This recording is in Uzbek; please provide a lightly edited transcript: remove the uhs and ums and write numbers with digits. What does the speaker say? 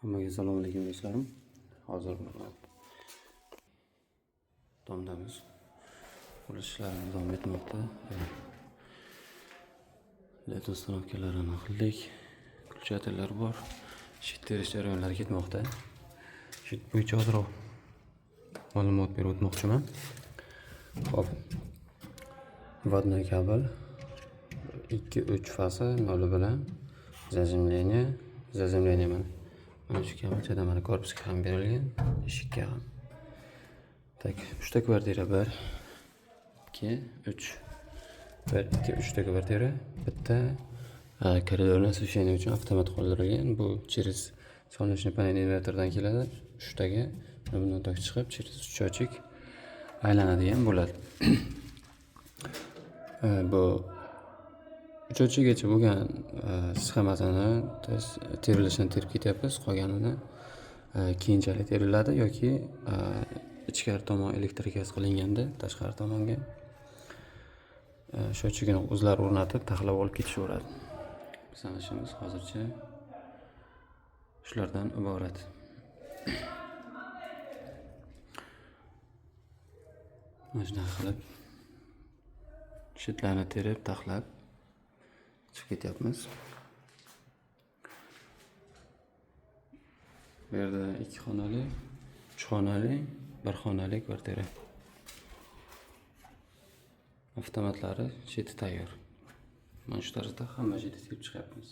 Hammaga assalomu alaykum do'stlarim. Hozir domdamiz qurilish ishlarini davom etmoqda. LED uстановкаларni qildik. Kulchatellar bor. Shit terish jarayonlari ketmoqda. Shit bo'yicha ozroq ma'lumot berib o'tmoqchiman. Xo'p. Vodный kabel 2-3 fasa noli bilan zazemlение mana shu kabelchada mana korpusga ham berilgan, eshikka ham. Tak, 3 ta kvartira 1 2 3 1 2 3 ta kvartira, bitta koridorni освещение uchun avtomat qoldirilgan. Bu через солнечный panel invertordan keladi. 3 taga bundan tok chiqib, через счетчик aylanadigan bo'ladi. Bu 3-gacha bo'lgan sxemasini terilishini terib ketyapmiz. Qolganini keyinchalik teriladi yoki ichkari tomon elektrikasi qilinganda tashqari tomonga shochigini o'zlari o'rnatib taxlab olib ketishaveradi. Bizning ishimiz hozircha shulardan iborat. Mana shunday qilib shitlarni terib taxlab chiqib ketyapmiz. Bu yerda 2 xonali, 3 xonali, 1 xonali kvartira. Avtomatlari shiti tayyor. Mana shu tarzda hamma shitni terib chiqyapmiz.